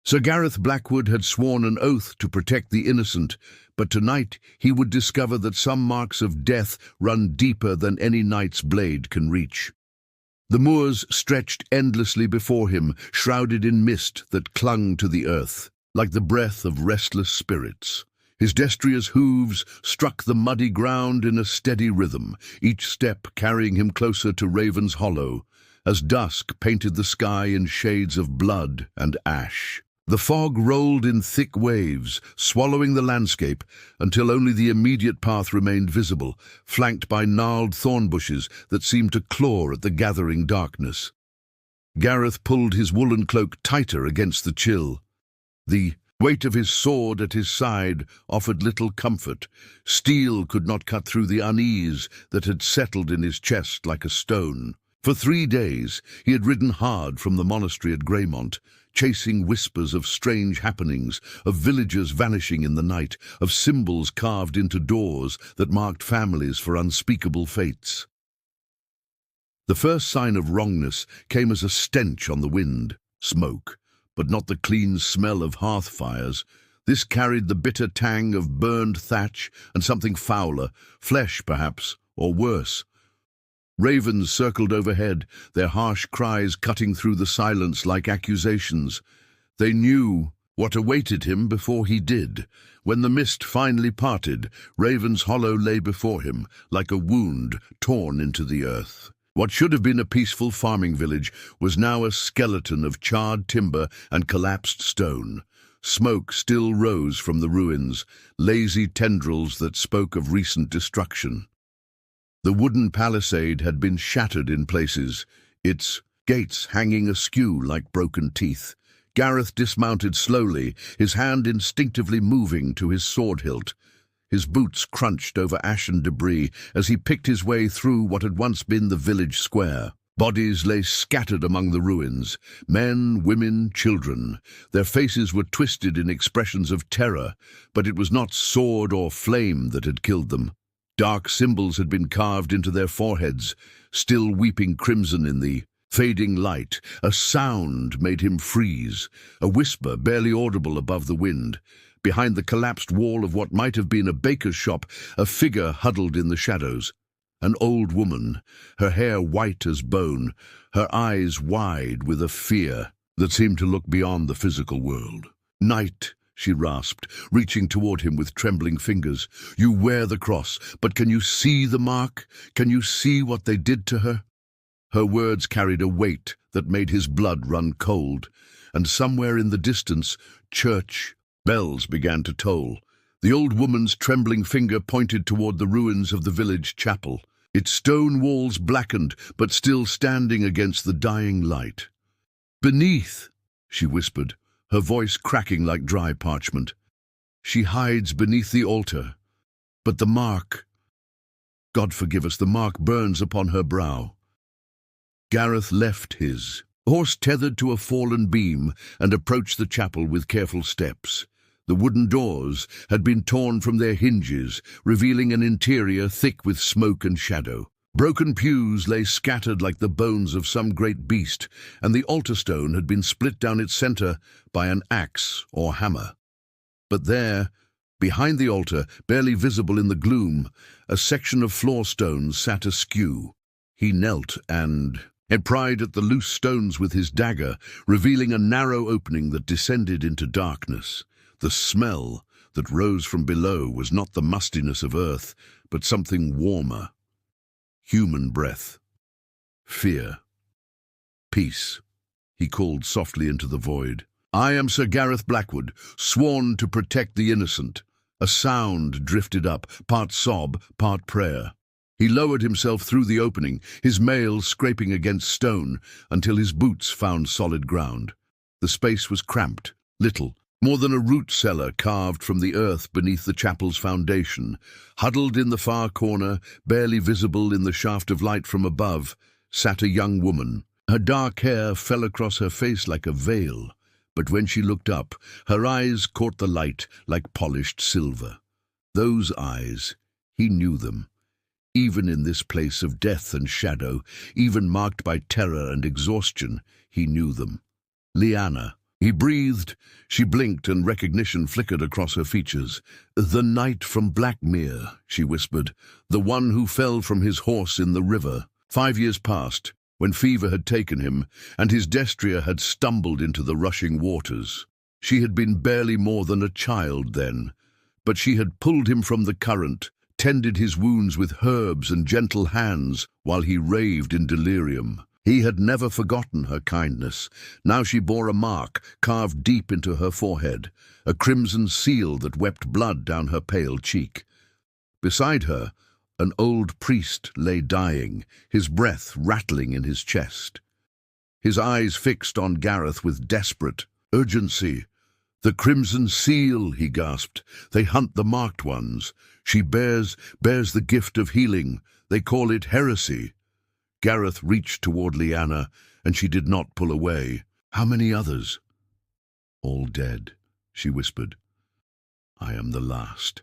Sir Gareth Blackwood had sworn an oath to protect the innocent, but tonight he would discover that some marks of death run deeper than any knight's blade can reach. The moors stretched endlessly before him, shrouded in mist that clung to the earth, like the breath of restless spirits. His destrious hooves struck the muddy ground in a steady rhythm, each step carrying him closer to Raven's Hollow, as dusk painted the sky in shades of blood and ash. The fog rolled in thick waves, swallowing the landscape until only the immediate path remained visible, flanked by gnarled thorn bushes that seemed to claw at the gathering darkness. Gareth pulled his woolen cloak tighter against the chill. The weight of his sword at his side offered little comfort. Steel could not cut through the unease that had settled in his chest like a stone. For 3 days he had ridden hard from the monastery at Greymont, chasing whispers of strange happenings, of villagers vanishing in the night, of symbols carved into doors that marked families for unspeakable fates. The first sign of wrongness came as a stench on the wind, smoke, but not the clean smell of hearth fires. This carried the bitter tang of burned thatch and something fouler, flesh perhaps, or worse. Ravens circled overhead, their harsh cries cutting through the silence like accusations. They knew what awaited him before he did. When the mist finally parted, Raven's Hollow lay before him, like a wound torn into the earth. What should have been a peaceful farming village was now a skeleton of charred timber and collapsed stone. Smoke still rose from the ruins, lazy tendrils that spoke of recent destruction. The wooden palisade had been shattered in places, its gates hanging askew like broken teeth. Gareth dismounted slowly, his hand instinctively moving to his sword hilt. His boots crunched over ashen debris as he picked his way through what had once been the village square. Bodies lay scattered among the ruins, men, women, children. Their faces were twisted in expressions of terror, but it was not sword or flame that had killed them. Dark symbols had been carved into their foreheads, still weeping crimson in the fading light. A sound made him freeze, a whisper barely audible above the wind. Behind the collapsed wall of what might have been a baker's shop, a figure huddled in the shadows. An old woman, her hair white as bone, her eyes wide with a fear that seemed to look beyond the physical world. "Knight," she rasped, reaching toward him with trembling fingers. "You wear the cross, but can you see the mark? Can you see what they did to her?" Her words carried a weight that made his blood run cold, and somewhere in the distance, church bells began to toll. The old woman's trembling finger pointed toward the ruins of the village chapel, its stone walls blackened but still standing against the dying light. "Beneath," she whispered, her voice cracking like dry parchment. "She hides beneath the altar, but the mark, God forgive us, the mark burns upon her brow." Gareth left his horse tethered to a fallen beam and approached the chapel with careful steps. The wooden doors had been torn from their hinges, revealing an interior thick with smoke and shadow. Broken pews lay scattered like the bones of some great beast, and the altar stone had been split down its center by an axe or hammer. But there, behind the altar, barely visible in the gloom, a section of floor stones sat askew. He knelt and pried at the loose stones with his dagger, revealing a narrow opening that descended into darkness. The smell that rose from below was not the mustiness of earth, but something warmer. Human breath. Fear. "Peace," he called softly into the void. "I am Sir Gareth Blackwood, sworn to protect the innocent." A sound drifted up, part sob, part prayer. He lowered himself through the opening, his mail scraping against stone, until his boots found solid ground. The space was cramped, little, more than a root cellar carved from the earth beneath the chapel's foundation. Huddled in the far corner, barely visible in the shaft of light from above, sat a young woman. Her dark hair fell across her face like a veil, but when she looked up, her eyes caught the light like polished silver. Those eyes, he knew them. Even in this place of death and shadow, even marked by terror and exhaustion, he knew them. Lyanna, He breathed. She blinked, and recognition flickered across her features. "The knight from Blackmere," she whispered. "The one who fell from his horse in the river." 5 years passed, when fever had taken him, and his destrier had stumbled into the rushing waters. She had been barely more than a child then, but she had pulled him from the current, tended his wounds with herbs and gentle hands while he raved in delirium. He had never forgotten her kindness. Now she bore a mark carved deep into her forehead, a crimson seal that wept blood down her pale cheek. Beside her, an old priest lay dying, his breath rattling in his chest. His eyes fixed on Gareth with desperate urgency. "The crimson seal," he gasped. "They hunt the marked ones. She bears the gift of healing. They call it heresy." Gareth reached toward Lyanna, and she did not pull away. "How many others?" "All dead," she whispered. "I am the last."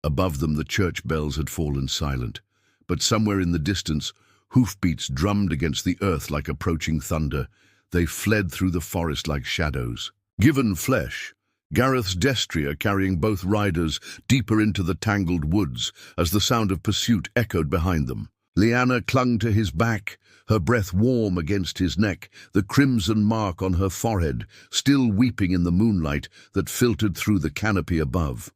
Above them the church bells had fallen silent, but somewhere in the distance hoofbeats drummed against the earth like approaching thunder. They fled through the forest like shadows. Given flesh, Gareth's destrier carrying both riders deeper into the tangled woods as the sound of pursuit echoed behind them. Lyanna clung to his back, her breath warm against his neck, the crimson mark on her forehead, still weeping in the moonlight that filtered through the canopy above.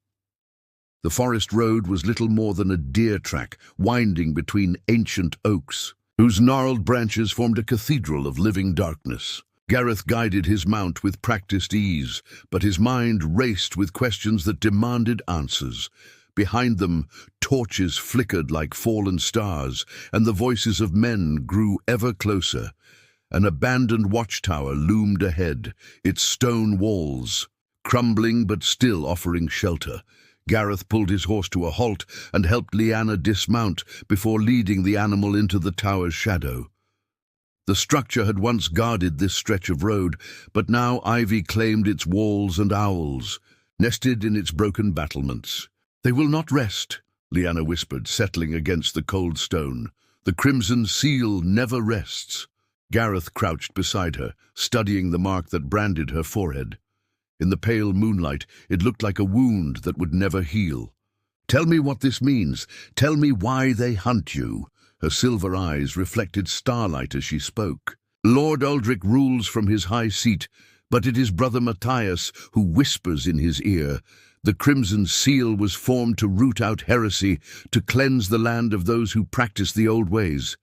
The forest road was little more than a deer track, winding between ancient oaks, whose gnarled branches formed a cathedral of living darkness. Gareth guided his mount with practiced ease, but his mind raced with questions that demanded answers. Behind them, torches flickered like fallen stars, and the voices of men grew ever closer. An abandoned watchtower loomed ahead, its stone walls crumbling but still offering shelter. Gareth pulled his horse to a halt and helped Lyanna dismount before leading the animal into the tower's shadow. The structure had once guarded this stretch of road, but now ivy claimed its walls and owls, nested in its broken battlements. "They will not rest," Lyanna whispered, settling against the cold stone. "The crimson seal never rests." Gareth crouched beside her, studying the mark that branded her forehead. In the pale moonlight, it looked like a wound that would never heal. "Tell me what this means. Tell me why they hunt you." Her silver eyes reflected starlight as she spoke. "Lord Aldrich rules from his high seat, but it is Brother Matthias who whispers in his ear. The crimson seal was formed to root out heresy, to cleanse the land of those who practice the old ways."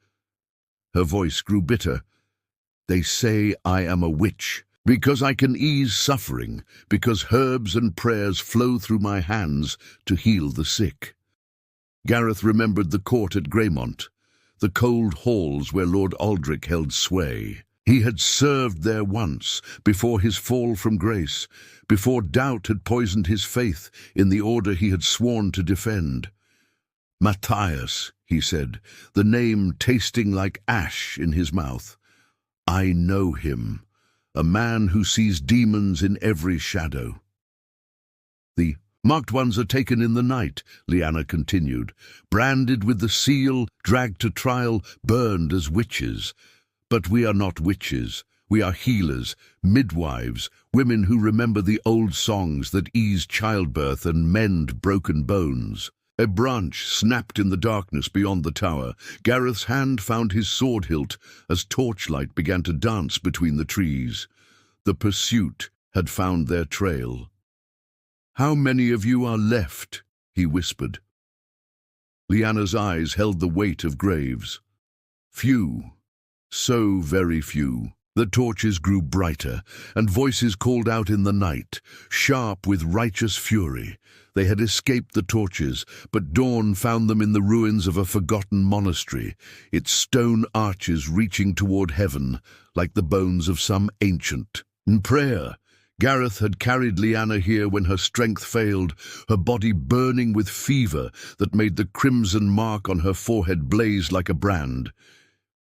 Her voice grew bitter. "They say I am a witch, because I can ease suffering, because herbs and prayers flow through my hands to heal the sick." Gareth remembered the court at Greymont, the cold halls where Lord Aldrich held sway. He had served there once, before his fall from grace, before doubt had poisoned his faith in the order he had sworn to defend. "Matthias," he said, the name tasting like ash in his mouth. "I know him, a man who sees demons in every shadow." "The marked ones are taken in the night," Lyanna continued, "branded with the seal, dragged to trial, burned as witches. But we are not witches. We are healers, midwives, women who remember the old songs that ease childbirth and mend broken bones." A branch snapped in the darkness beyond the tower. Gareth's hand found his sword hilt as torchlight began to dance between the trees. The pursuit had found their trail. "How many of you are left?" he whispered. Lyanna's eyes held the weight of graves. "Few. So very few." The torches grew brighter, and voices called out in the night, sharp with righteous fury. They had escaped the torches, but dawn found them in the ruins of a forgotten monastery, its stone arches reaching toward heaven, like the bones of some ancient. In prayer, Gareth had carried Lyanna here when her strength failed, her body burning with fever that made the crimson mark on her forehead blaze like a brand.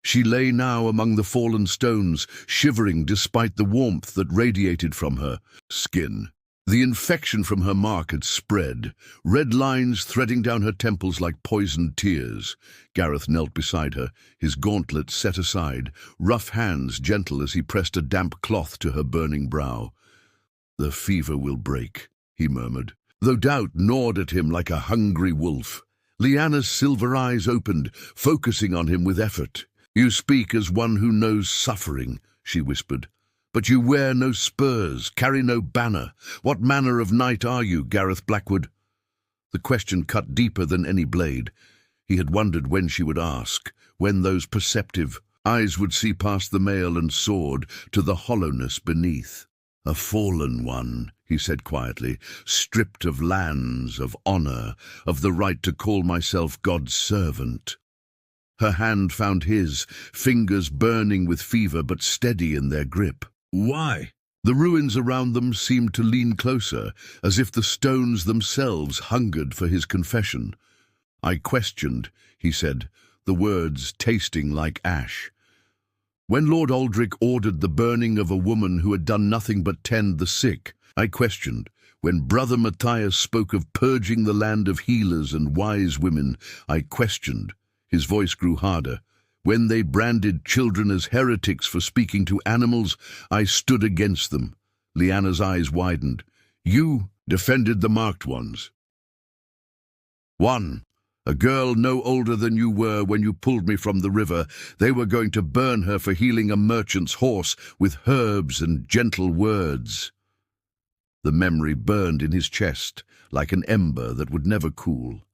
She lay now among the fallen stones, shivering despite the warmth that radiated from her skin. The infection from her mark had spread, red lines threading down her temples like poisoned tears. Gareth knelt beside her, his gauntlet set aside, rough hands gentle as he pressed a damp cloth to her burning brow. "The fever will break," he murmured, though doubt gnawed at him like a hungry wolf. Lyanna's silver eyes opened, focusing on him with effort. "You speak as one who knows suffering," she whispered. "But you wear no spurs, carry no banner. What manner of knight are you, Gareth Blackwood?" The question cut deeper than any blade. He had wondered when she would ask, when those perceptive eyes would see past the mail and sword to the hollowness beneath. "A fallen one," he said quietly, "stripped of lands, of honor, of the right to call myself God's servant." Her hand found his, fingers burning with fever but steady in their grip. "Why?" The ruins around them seemed to lean closer, as if the stones themselves hungered for his confession. "I questioned," he said, the words tasting like ash. "When Lord Aldrich ordered the burning of a woman who had done nothing but tend the sick, I questioned. When Brother Matthias spoke of purging the land of healers and wise women, I questioned." His voice grew harder. "When they branded children as heretics for speaking to animals, I stood against them." Lyanna's eyes widened. "You defended the marked ones." "One. A girl no older than you were when you pulled me from the river. They were going to burn her for healing a merchant's horse with herbs and gentle words." The memory burned in his chest like an ember that would never cool.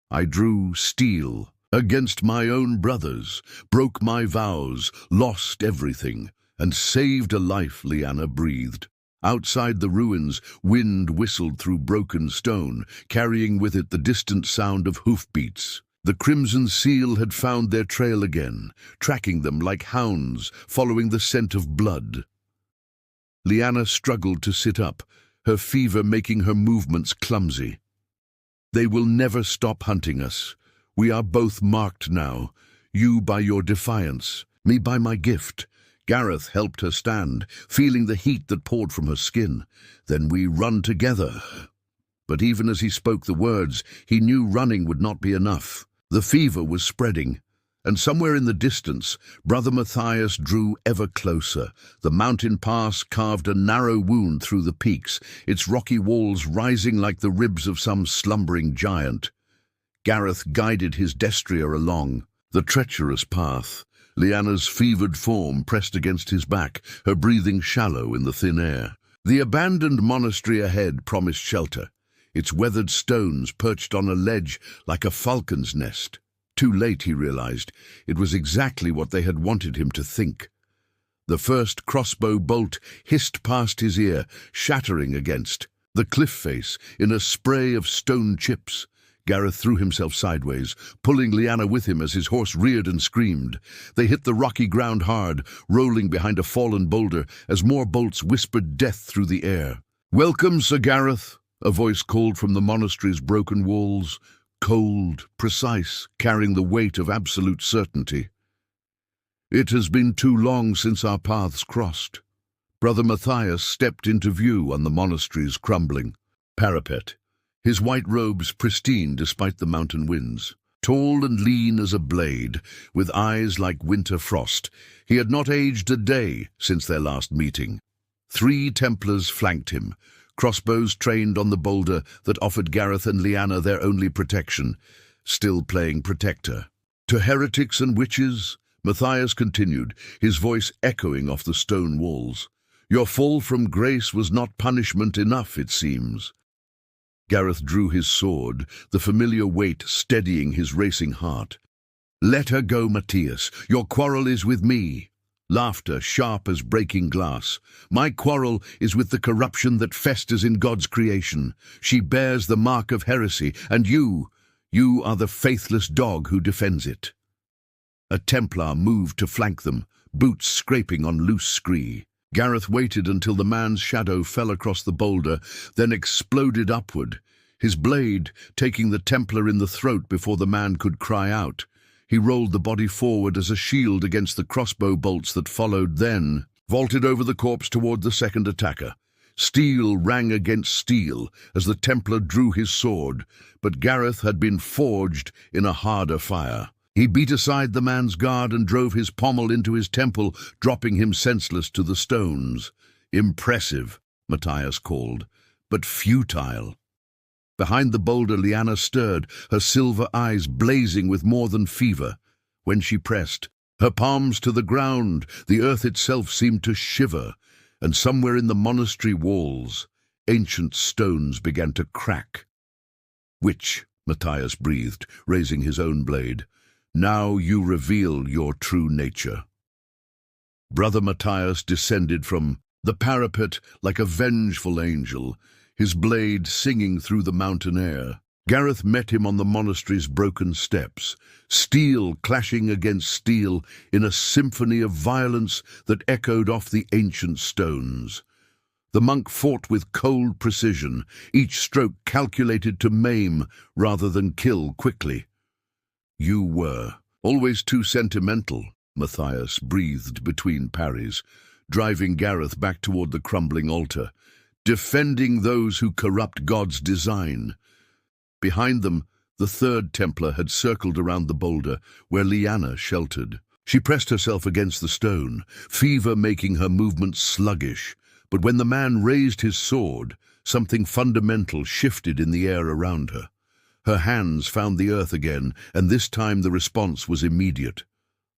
"I drew steel against my own brothers, broke my vows, lost everything, and saved a life," Lyanna breathed. Outside the ruins, wind whistled through broken stone, carrying with it the distant sound of hoofbeats. The Crimson Seal had found their trail again, tracking them like hounds, following the scent of blood. Lyanna struggled to sit up, her fever making her movements clumsy. "They will never stop hunting us. We are both marked now, you by your defiance, me by my gift." Gareth helped her stand, feeling the heat that poured from her skin. "Then we run together." But even as he spoke the words, he knew running would not be enough. The fever was spreading, and somewhere in the distance, Brother Matthias drew ever closer. The mountain pass carved a narrow wound through the peaks, its rocky walls rising like the ribs of some slumbering giant. Gareth guided his destrier along the treacherous path. Lyanna's fevered form pressed against his back, her breathing shallow in the thin air. The abandoned monastery ahead promised shelter, its weathered stones perched on a ledge like a falcon's nest. Too late, he realized. It was exactly what they had wanted him to think. The first crossbow bolt hissed past his ear, shattering against the cliff face in a spray of stone chips. Gareth threw himself sideways, pulling Lyanna with him as his horse reared and screamed. They hit the rocky ground hard, rolling behind a fallen boulder as more bolts whispered death through the air. "Welcome, Sir Gareth," a voice called from the monastery's broken walls, cold, precise, carrying the weight of absolute certainty. "It has been too long since our paths crossed." Brother Matthias stepped into view on the monastery's crumbling parapet, his white robes pristine despite the mountain winds. Tall and lean as a blade, with eyes like winter frost, he had not aged a day since their last meeting. 3 Templars flanked him, crossbows trained on the boulder that offered Gareth and Lyanna their only protection, still playing protector. "To heretics and witches," Matthias continued, his voice echoing off the stone walls, "your fall from grace was not punishment enough, it seems." Gareth drew his sword, the familiar weight steadying his racing heart. "Let her go, Matthias. Your quarrel is with me." Laughter sharp as breaking glass. "My quarrel is with the corruption that festers in God's creation. She bears the mark of heresy, and you are the faithless dog who defends it." A Templar moved to flank them, boots scraping on loose scree. Gareth waited until the man's shadow fell across the boulder, then exploded upward, his blade taking the Templar in the throat before the man could cry out. He rolled the body forward as a shield against the crossbow bolts that followed, then vaulted over the corpse toward the second attacker. Steel rang against steel as the Templar drew his sword, but Gareth had been forged in a harder fire. He beat aside the man's guard and drove his pommel into his temple, dropping him senseless to the stones. Impressive, Matthias called, but futile. Behind the boulder, Lyanna stirred, her silver eyes blazing with more than fever. When she pressed, her palms to the ground, the earth itself seemed to shiver, and somewhere in the monastery walls, ancient stones began to crack. "Witch," Matthias breathed, raising his own blade, "now you reveal your true nature." Brother Matthias descended from the parapet like a vengeful angel, his blade singing through the mountain air. Gareth met him on the monastery's broken steps, steel clashing against steel in a symphony of violence that echoed off the ancient stones. The monk fought with cold precision, each stroke calculated to maim rather than kill quickly. "You were always too sentimental," Matthias breathed between parries, driving Gareth back toward the crumbling altar, defending those who corrupt God's design. Behind them, the third Templar had circled around the boulder where Lyanna sheltered. She pressed herself against the stone, fever making her movements sluggish. But when the man raised his sword, something fundamental shifted in the air around her. Her hands found the earth again, and this time the response was immediate.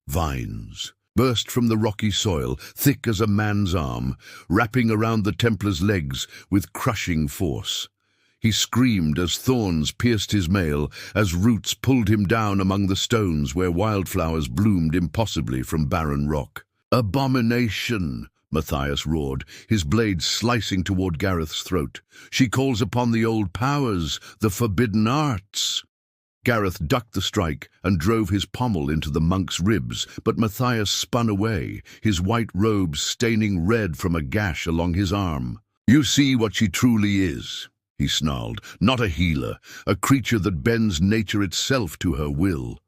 Vines burst from the rocky soil, thick as a man's arm, wrapping around the Templar's legs with crushing force. He screamed as thorns pierced his mail, as roots pulled him down among the stones where wildflowers bloomed impossibly from barren rock. "Abomination!" Matthias roared, his blade slicing toward Gareth's throat. "She calls upon the old powers, the forbidden arts." Gareth ducked the strike and drove his pommel into the monk's ribs, but Matthias spun away, his white robes staining red from a gash along his arm. "You see what she truly is," he snarled. "Not a healer, a creature that bends nature itself to her will."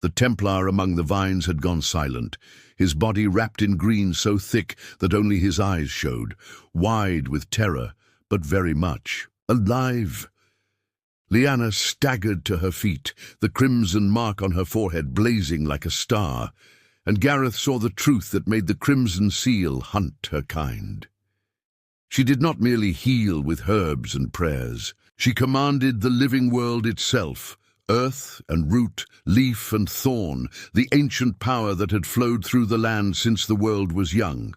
The Templar among the vines had gone silent, his body wrapped in green so thick that only his eyes showed, wide with terror, but very much alive. Lyanna staggered to her feet, the crimson mark on her forehead blazing like a star, and Gareth saw the truth that made the crimson seal hunt her kind. She did not merely heal with herbs and prayers. She commanded the living world itself, earth and root, leaf and thorn, the ancient power that had flowed through the land since the world was young.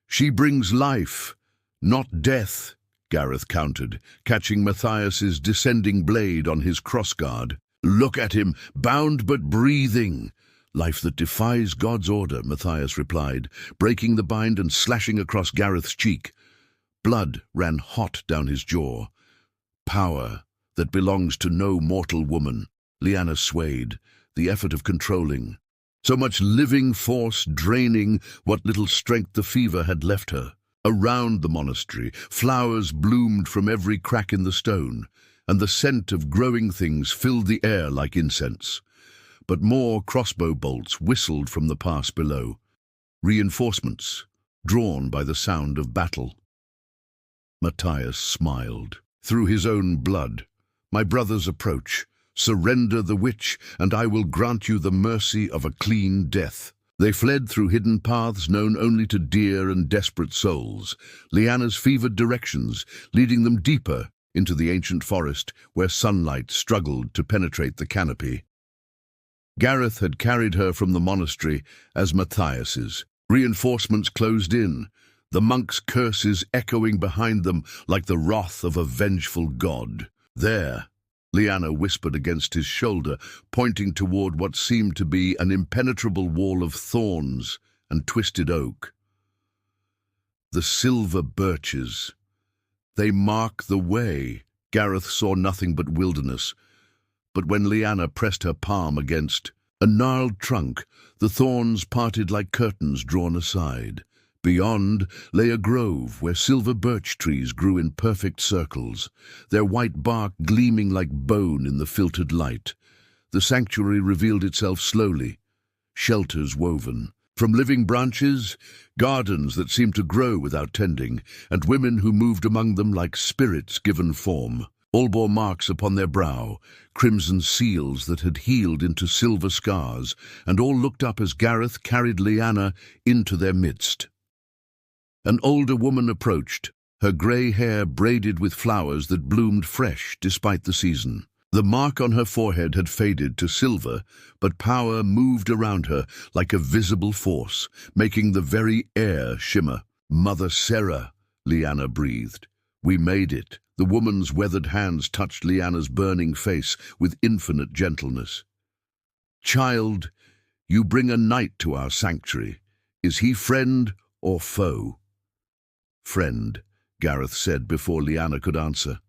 "She brings life, not death," Gareth countered, catching Matthias's descending blade on his crossguard. "Look at him, bound but breathing." "Life that defies God's order," Matthias replied, breaking the bind and slashing across Gareth's cheek. Blood ran hot down his jaw. "Power that belongs to no mortal woman." Lyanna swayed, the effort of controlling. So much living force draining what little strength the fever had left her. Around the monastery, flowers bloomed from every crack in the stone, and the scent of growing things filled the air like incense. But more crossbow bolts whistled from the pass below, reinforcements drawn by the sound of battle. Matthias smiled. Through his own blood, "My brothers approach. Surrender the witch, and I will grant you the mercy of a clean death." They fled through hidden paths known only to dear and desperate souls, Lyanna's fevered directions leading them deeper into the ancient forest where sunlight struggled to penetrate the canopy. Gareth had carried her from the monastery as Matthias's. Reinforcements closed in, the monks' curses echoing behind them like the wrath of a vengeful god. "There," Lyanna whispered against his shoulder, pointing toward what seemed to be an impenetrable wall of thorns and twisted oak. "The silver birches. They mark the way." Gareth saw nothing but wilderness, but when Lyanna pressed her palm against a gnarled trunk, the thorns parted like curtains drawn aside. Beyond lay a grove where silver birch trees grew in perfect circles, their white bark gleaming like bone in the filtered light. The sanctuary revealed itself slowly, shelters woven, From living branches, gardens that seemed to grow without tending, and women who moved among them like spirits given form. All bore marks upon their brow, crimson seals that had healed into silver scars, and all looked up as Gareth carried Lyanna into their midst. An older woman approached, her grey hair braided with flowers that bloomed fresh despite the season. The mark on her forehead had faded to silver, but power moved around her like a visible force, making the very air shimmer. "Mother Sarah," Lyanna breathed. "We made it." The woman's weathered hands touched Lyanna's burning face with infinite gentleness. "Child, you bring a knight to our sanctuary. Is he friend or foe?" "Friend," Gareth said before Lyanna could answer.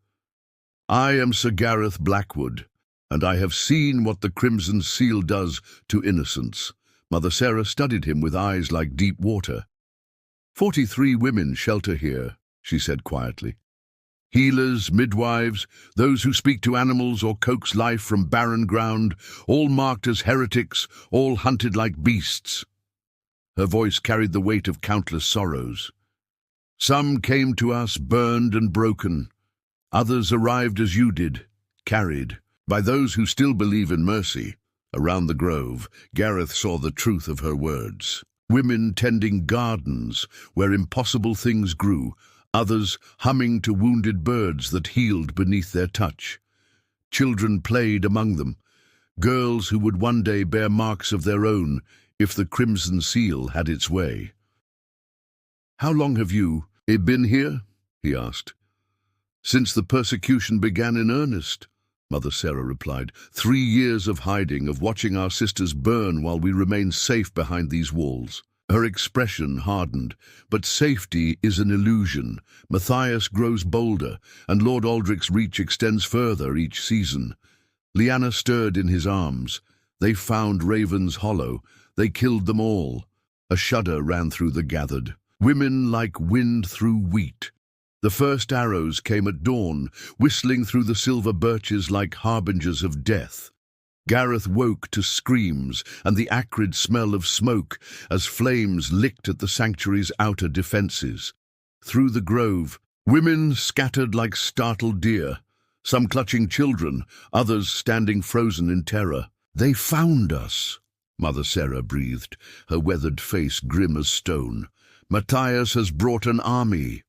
"I am Sir Gareth Blackwood, and I have seen what the Crimson Seal does to innocence." Mother Sarah studied him with eyes like deep water. 43 women shelter here," she said quietly. "Healers, midwives, those who speak to animals or coax life from barren ground, all marked as heretics, all hunted like beasts." Her voice carried the weight of countless sorrows. "Some came to us burned and broken. Others arrived as you did, carried by those who still believe in mercy." Around the grove, Gareth saw the truth of her words. Women tending gardens where impossible things grew, others humming to wounded birds that healed beneath their touch. Children played among them, girls who would one day bear marks of their own if the Crimson Seal had its way. "How long have you been here?" he asked. "Since the persecution began in earnest," Mother Sarah replied. 3 years of hiding, of watching our sisters burn while we remain safe behind these walls." Her expression hardened. "But safety is an illusion. Matthias grows bolder, and Lord Aldrich's reach extends further each season." Lyanna stirred in his arms. "They found Raven's Hollow. They killed them all." A shudder ran through the gathered. Women like wind through wheat. The first arrows came at dawn, whistling through the silver birches like harbingers of death. Gareth woke to screams and the acrid smell of smoke as flames licked at the sanctuary's outer defences. Through the grove, women scattered like startled deer, some clutching children, others standing frozen in terror. "They found us," Mother Sarah breathed, her weathered face grim as stone. "Matthias has brought an army."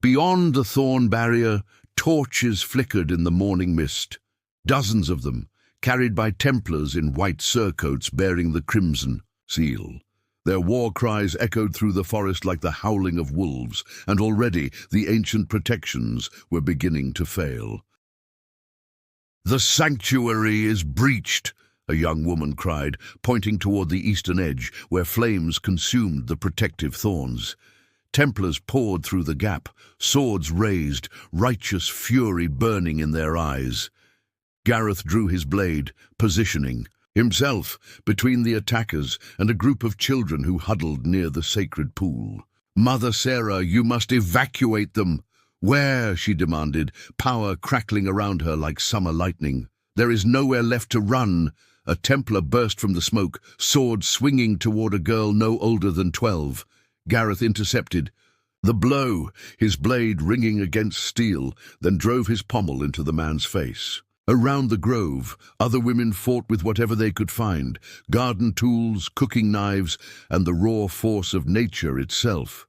Beyond the thorn barrier, torches flickered in the morning mist. Dozens of them, carried by Templars in white surcoats bearing the Crimson Seal. Their war cries echoed through the forest like the howling of wolves, and already the ancient protections were beginning to fail. "The sanctuary is breached," a young woman cried, pointing toward the eastern edge, where flames consumed the protective thorns. Templars poured through the gap, swords raised, righteous fury burning in their eyes. Gareth drew his blade, positioning himself between the attackers and a group of children who huddled near the sacred pool. "Mother Sarah, you must evacuate them." "Where?" she demanded, power crackling around her like summer lightning. "There is nowhere left to run." A Templar burst from the smoke, sword swinging toward a girl no older than 12. Gareth intercepted the blow, his blade ringing against steel, then drove his pommel into the man's face. Around the grove, other women fought with whatever they could find, garden tools, cooking knives, and the raw force of nature itself.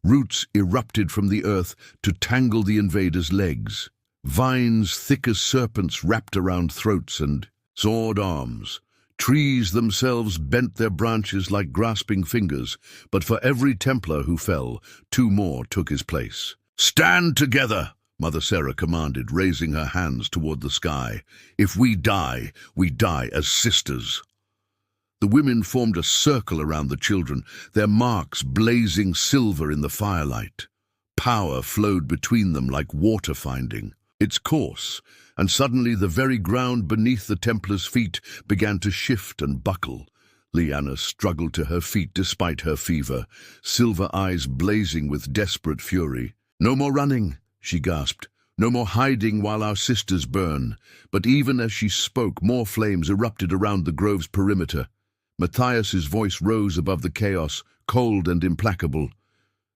Roots erupted from the earth to tangle the invaders' legs. Vines thick as serpents wrapped around throats and sawed arms. Trees themselves bent their branches like grasping fingers, but for every Templar who fell, 2 more took his place. "Stand together!" Mother Sarah commanded, raising her hands toward the sky. "If we die as sisters." The women formed a circle around the children, their marks blazing silver in the firelight. Power flowed between them like water finding its course, and suddenly the very ground beneath the Templars' feet began to shift and buckle. Lyanna struggled to her feet despite her fever, silver eyes blazing with desperate fury. "No more running," she gasped. "No more hiding while our sisters burn." But even as she spoke, more flames erupted around the grove's perimeter. Matthias's voice rose above the chaos, cold and implacable.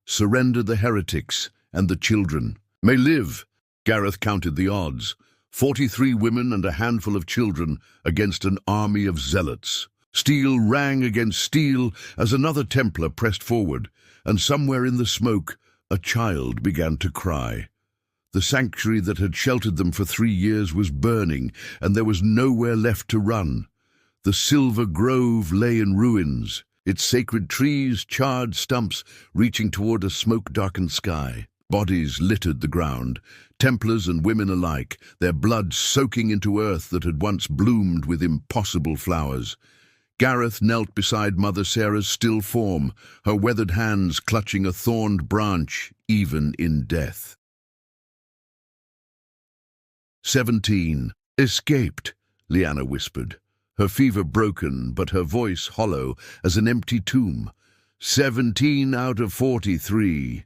"Surrender the heretics and the children. May live." Gareth counted the odds. 43 women and a handful of children against an army of zealots. Steel rang against steel as another Templar pressed forward, and somewhere in the smoke a child began to cry. The sanctuary that had sheltered them for 3 years was burning, and there was nowhere left to run. The silver grove lay in ruins, its sacred trees charred stumps reaching toward a smoke-darkened sky. Bodies littered the ground, Templars and women alike, their blood soaking into earth that had once bloomed with impossible flowers. Gareth knelt beside Mother Sarah's still form, her weathered hands clutching a thorned branch, even in death. 17. "Escaped," Lyanna whispered, her fever broken but her voice hollow as an empty tomb. 17 out of 43.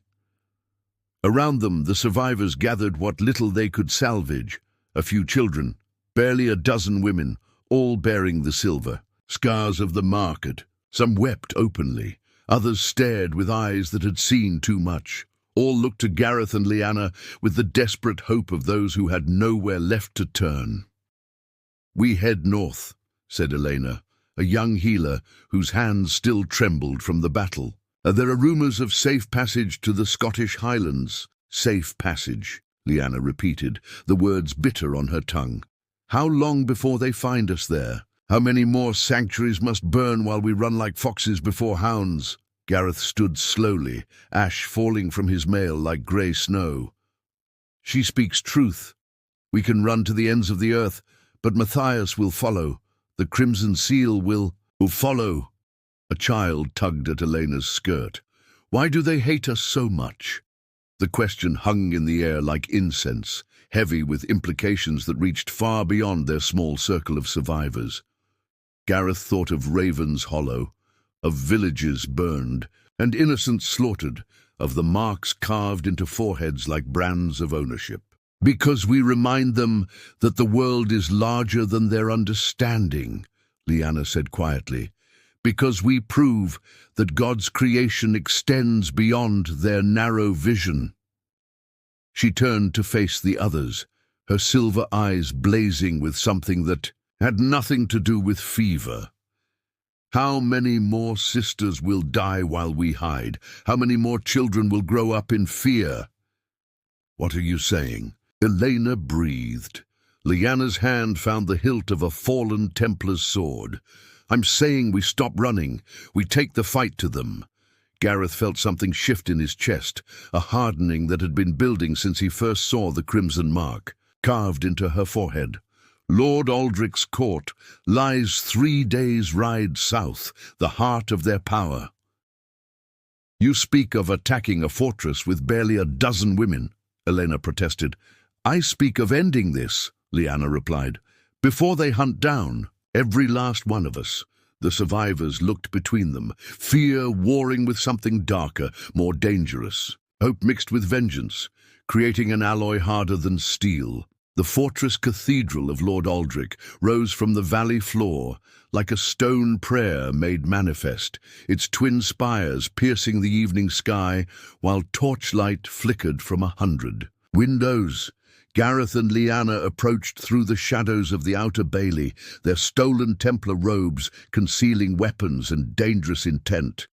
Around them, the survivors gathered what little they could salvage. A few children, barely a dozen women, all bearing the silver. Scars of the market. Some wept openly. Others stared with eyes that had seen too much. All looked to Gareth and Lyanna with the desperate hope of those who had nowhere left to turn. "We head north," said Elena, a young healer whose hands still trembled from the battle. "There are rumors of safe passage to the Scottish Highlands." "Safe passage," Lyanna repeated, the words bitter on her tongue. "How long before they find us there? How many more sanctuaries must burn while we run like foxes before hounds?" Gareth stood slowly, ash falling from his mail like grey snow. "She speaks truth. We can run to the ends of the earth, but Matthias will follow. The Crimson Seal will follow." A child tugged at Elena's skirt. "Why do they hate us so much?" The question hung in the air like incense, heavy with implications that reached far beyond their small circle of survivors. Gareth thought of Raven's Hollow, of villages burned, and innocents slaughtered, of the marks carved into foreheads like brands of ownership. "Because we remind them that the world is larger than their understanding," Lyanna said quietly. "Because we prove that God's creation extends beyond their narrow vision." She turned to face the others, her silver eyes blazing with something that had nothing to do with fever. "How many more sisters will die while we hide? How many more children will grow up in fear?" "What are you saying?" Elena breathed. Lyanna's hand found the hilt of a fallen Templar's sword. "I'm saying we stop running. We take the fight to them." Gareth felt something shift in his chest, a hardening that had been building since he first saw the crimson mark, carved into her forehead. "Lord Aldrich's court lies 3 days' ride south, the heart of their power." "You speak of attacking a fortress with barely a dozen women," Elena protested. "I speak of ending this," Lyanna replied. "Before they hunt down every last one of us." The survivors looked between them, fear warring with something darker, more dangerous, hope mixed with vengeance, creating an alloy harder than steel. The fortress cathedral of Lord Aldrich rose from the valley floor like a stone prayer made manifest, its twin spires piercing the evening sky while torchlight flickered from 100 windows. Gareth and Lyanna approached through the shadows of the outer bailey, their stolen Templar robes concealing weapons and dangerous intent.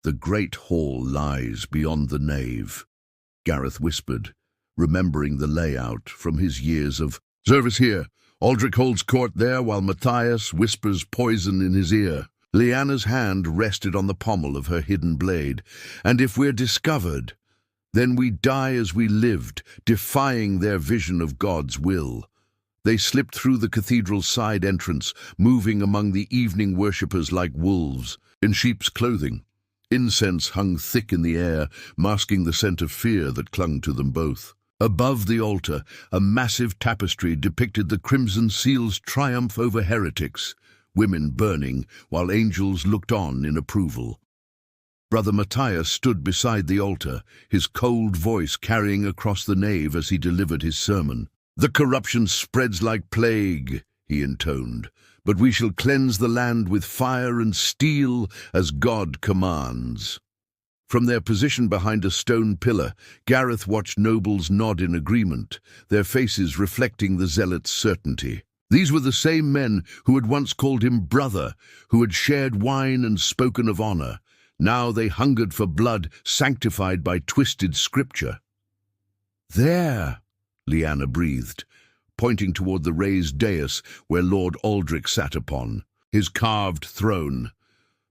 "The great hall lies beyond the nave," Gareth whispered, remembering the layout from his years of service here. "Aldrich holds court there while Matthias whispers poison in his ear." Lyanna's hand rested on the pommel of her hidden blade. "And if we're discovered, then we die as we lived, defying their vision of God's will." They slipped through the cathedral's side entrance, moving among the evening worshippers like wolves, in sheep's clothing. Incense hung thick in the air, masking the scent of fear that clung to them both. Above the altar, a massive tapestry depicted the Crimson Seal's triumph over heretics, women burning, while angels looked on in approval. Brother Matthias stood beside the altar, his cold voice carrying across the nave as he delivered his sermon. "The corruption spreads like plague," he intoned, "but we shall cleanse the land with fire and steel as God commands." From their position behind a stone pillar, Gareth watched nobles nod in agreement, their faces reflecting the zealot's certainty. These were the same men who had once called him brother, who had shared wine and spoken of honor. Now they hungered for blood sanctified by twisted scripture. "There," Lyanna breathed, pointing toward the raised dais where Lord Aldrich sat upon, his carved throne.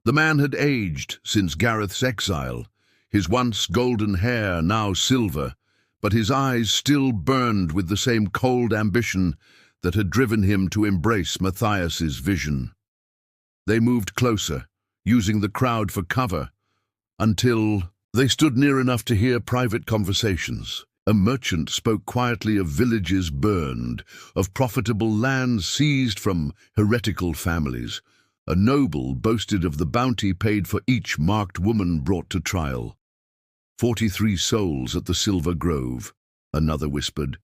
The man had aged since Gareth's exile, his once golden hair now silver, but his eyes still burned with the same cold ambition that had driven him to embrace Matthias's vision. They moved closer, using the crowd for cover, until they stood near enough to hear private conversations. A merchant spoke quietly of villages burned, of profitable lands seized from heretical families. A noble boasted of the bounty paid for each marked woman brought to trial. 43 souls at the Silver Grove, another whispered.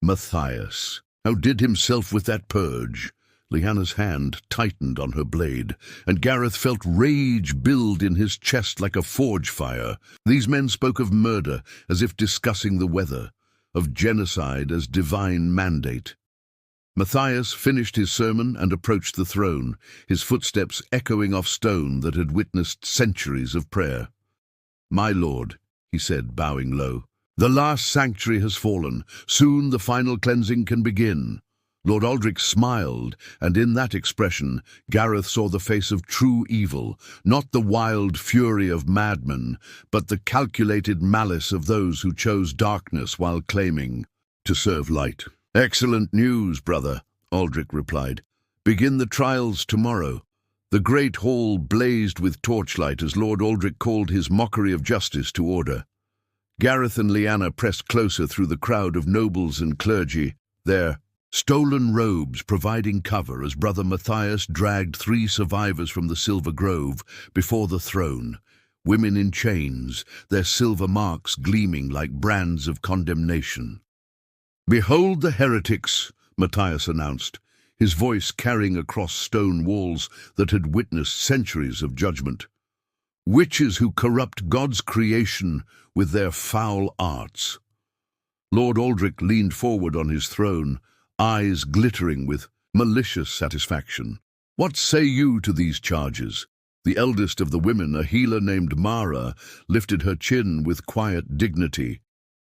Matthias outdid himself with that purge. Lyanna's hand tightened on her blade, and Gareth felt rage build in his chest like a forge fire. These men spoke of murder as if discussing the weather, of genocide as divine mandate. Matthias finished his sermon and approached the throne, his footsteps echoing off stone that had witnessed centuries of prayer. "My lord," he said, bowing low, "the last sanctuary has fallen. Soon the final cleansing can begin." Lord Aldrich smiled, and in that expression Gareth saw the face of true evil, not the wild fury of madmen, but the calculated malice of those who chose darkness while claiming to serve light. "Excellent news, brother," Aldrich replied. "Begin the trials tomorrow." The great hall blazed with torchlight as Lord Aldrich called his mockery of justice to order. Gareth and Lyanna pressed closer through the crowd of nobles and clergy, their stolen robes providing cover as Brother Matthias dragged 3 survivors from the Silver Grove before the throne, women in chains, their silver marks gleaming like brands of condemnation. "Behold the heretics," Matthias announced, his voice carrying across stone walls that had witnessed centuries of judgment. "Witches who corrupt God's creation with their foul arts." Lord Aldrich leaned forward on his throne, eyes glittering with malicious satisfaction. "What say you to these charges?" The eldest of the women, a healer named Mara, lifted her chin with quiet dignity.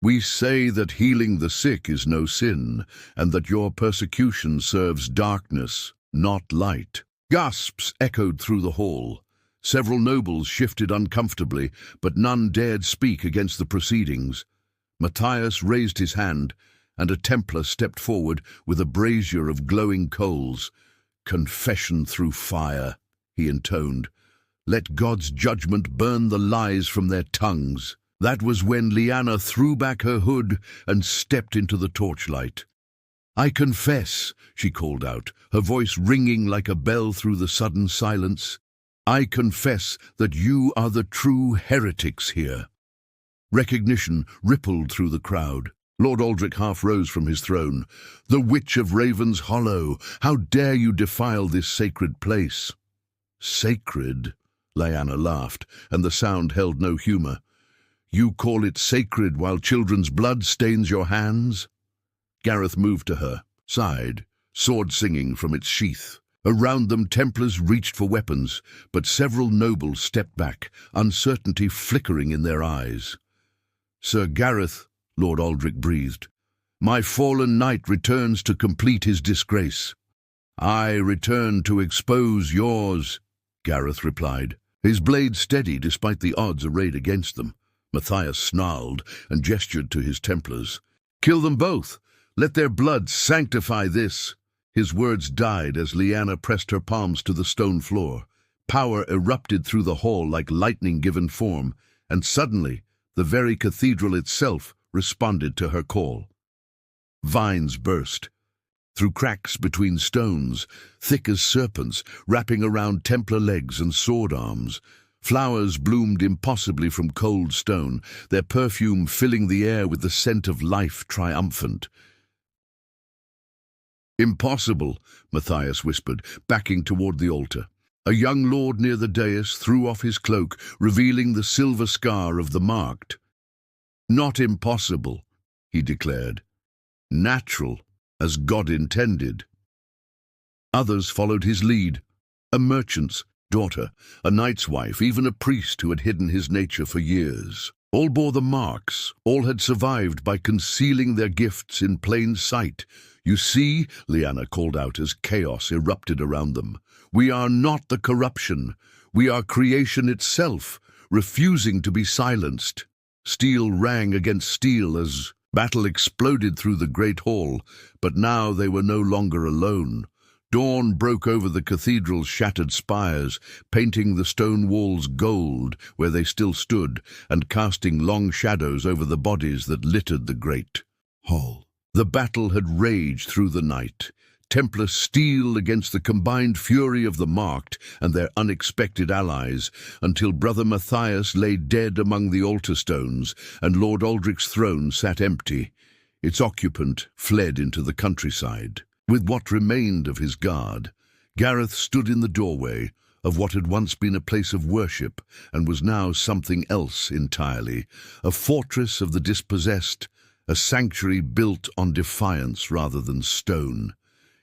"We say that healing the sick is no sin, and that your persecution serves darkness, not light." Gasps echoed through the hall. Several nobles shifted uncomfortably, but none dared speak against the proceedings. Matthias raised his hand, and a Templar stepped forward with a brazier of glowing coals. "Confession through fire," he intoned. "Let God's judgment burn the lies from their tongues." That was when Lyanna threw back her hood and stepped into the torchlight. "I confess," she called out, her voice ringing like a bell through the sudden silence. "I confess that you are the true heretics here." Recognition rippled through the crowd. Lord Aldrich half rose from his throne. "The Witch of Raven's Hollow, how dare you defile this sacred place?" "Sacred?" Lyanna laughed, and the sound held no humor. "You call it sacred while children's blood stains your hands?" Gareth moved to her, sighed, sword singing from its sheath. Around them Templars reached for weapons, but several nobles stepped back, uncertainty flickering in their eyes. "Sir Gareth," Lord Aldrich breathed, "my fallen knight returns to complete his disgrace." "I return to expose yours," Gareth replied, his blade steady despite the odds arrayed against them. Matthias snarled and gestured to his Templars. "Kill them both! Let their blood sanctify this!" His words died as Lyanna pressed her palms to the stone floor. Power erupted through the hall like lightning given form, and suddenly the very cathedral itself responded to her call. Vines burst through cracks between stones, thick as serpents, wrapping around Templar legs and sword arms. Flowers bloomed impossibly from cold stone, their perfume filling the air with the scent of life triumphant. Impossible, Matthias whispered, backing toward the altar. A young lord near the dais threw off his cloak, revealing the silver scar of the marked. Not impossible, he declared. Natural, as God intended. Others followed his lead. A merchant's daughter, a knight's wife, even a priest who had hidden his nature for years. All bore the marks. All had survived by concealing their gifts in plain sight. You see, Lyanna called out as chaos erupted around them. We are not the corruption. We are creation itself, refusing to be silenced. Steel rang against steel as battle exploded through the great hall, but now they were no longer alone. Dawn broke over the cathedral's shattered spires, painting the stone walls gold where they still stood, and casting long shadows over the bodies that littered the great hall. The battle had raged through the night. Templar steel against the combined fury of the marked and their unexpected allies, until Brother Matthias lay dead among the altar stones, and Lord Aldrich's throne sat empty. Its occupant fled into the countryside. With what remained of his guard, Gareth stood in the doorway of what had once been a place of worship and was now something else entirely, a fortress of the dispossessed, a sanctuary built on defiance rather than stone.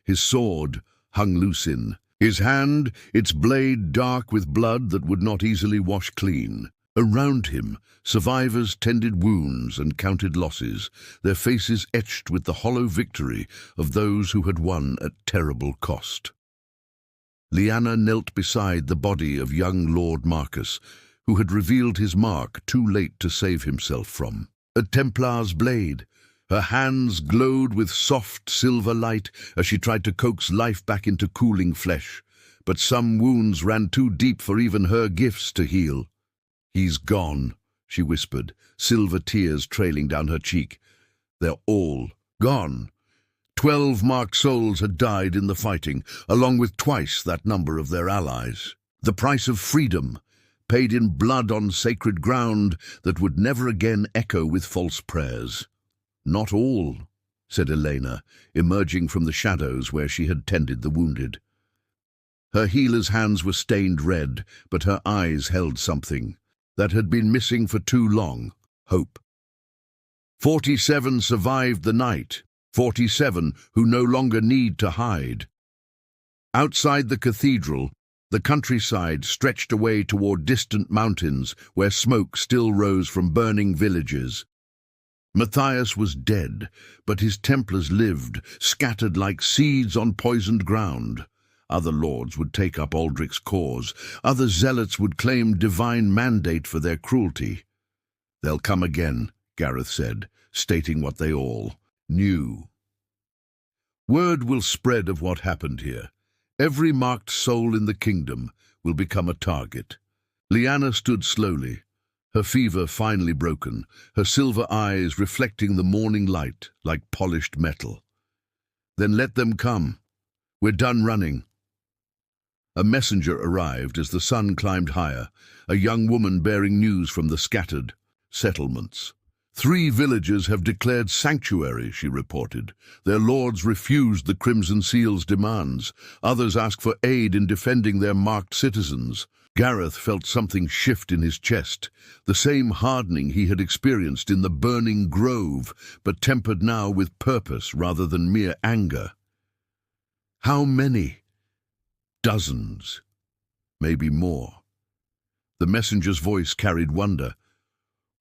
His sword hung loose in his hand, its blade dark with blood that would not easily wash clean. Around him, survivors tended wounds and counted losses, their faces etched with the hollow victory of those who had won at terrible cost. Lyanna knelt beside the body of young Lord Marcus, who had revealed his mark too late to save himself from. A Templar's blade. Her hands glowed with soft silver light as she tried to coax life back into cooling flesh, but some wounds ran too deep for even her gifts to heal. He's gone, she whispered, silver tears trailing down her cheek. They're all gone. 12 marked souls had died in the fighting, along with twice that number of their allies. The price of freedom, paid in blood on sacred ground that would never again echo with false prayers. Not all, said Elena, emerging from the shadows where she had tended the wounded. Her healer's hands were stained red, but her eyes held something that had been missing for too long, hope. 47 survived the night, 47 who no longer need to hide. Outside the cathedral, the countryside stretched away toward distant mountains where smoke still rose from burning villages. Matthias was dead, but his Templars lived, scattered like seeds on poisoned ground. Other lords would take up Aldrich's cause. Other zealots would claim divine mandate for their cruelty. They'll come again, Gareth said, stating what they all knew. Word will spread of what happened here. Every marked soul in the kingdom will become a target. Lyanna stood slowly, her fever finally broken, her silver eyes reflecting the morning light like polished metal. Then let them come. We're done running. A messenger arrived as the sun climbed higher, a young woman bearing news from the scattered settlements. 3 villages have declared sanctuary, she reported. Their lords refused the Crimson Seal's demands. Others asked for aid in defending their marked citizens. Gareth felt something shift in his chest, the same hardening he had experienced in the burning grove, but tempered now with purpose rather than mere anger. How many? Dozens, maybe more. The messenger's voice carried wonder.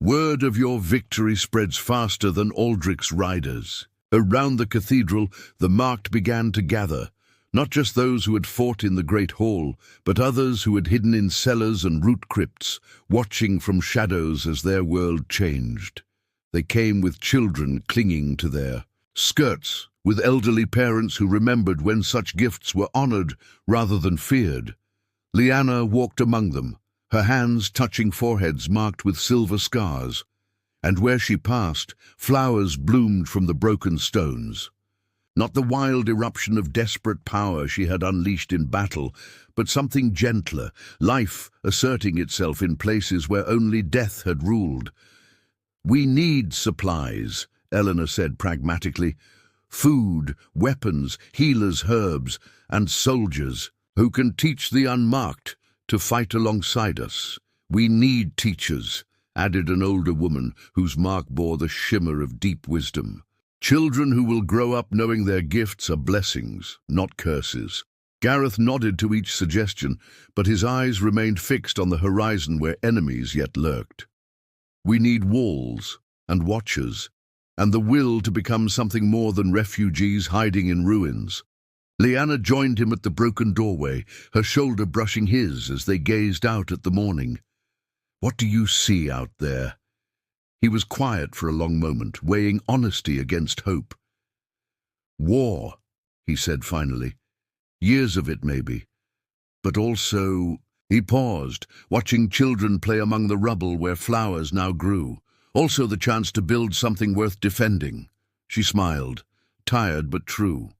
Word of your victory spreads faster than Aldrich's riders. Around the cathedral, the marked began to gather, not just those who had fought in the great hall, but others who had hidden in cellars and root crypts, watching from shadows as their world changed. They came with children clinging to their skirts, with elderly parents who remembered when such gifts were honored rather than feared. Lyanna walked among them, her hands touching foreheads marked with silver scars, and where she passed, flowers bloomed from the broken stones. Not the wild eruption of desperate power she had unleashed in battle, but something gentler, life asserting itself in places where only death had ruled. We need supplies, Eleanor said pragmatically. food, weapons, healers, herbs, and soldiers who can teach the unmarked to fight alongside us. We need teachers, added an older woman whose mark bore the shimmer of deep wisdom. Children who will grow up knowing their gifts are blessings, not curses. Gareth nodded to each suggestion, but his eyes remained fixed on the horizon where enemies yet lurked. We need walls and watchers, and the will to become something more than refugees hiding in ruins. Lyanna joined him at the broken doorway, her shoulder brushing his as they gazed out at the morning. "What do you see out there?" He was quiet for a long moment, weighing honesty against hope. "War," he said finally. "Years of it, maybe. But also—" He paused, watching children play among the rubble where flowers now grew. "Also the chance to build something worth defending." She smiled, tired but true.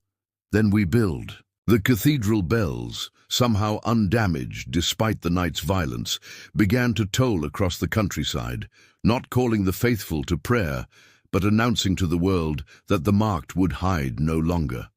"Then we build." The cathedral bells, somehow undamaged despite the night's violence, began to toll across the countryside, not calling the faithful to prayer, but announcing to the world that the marked would hide no longer.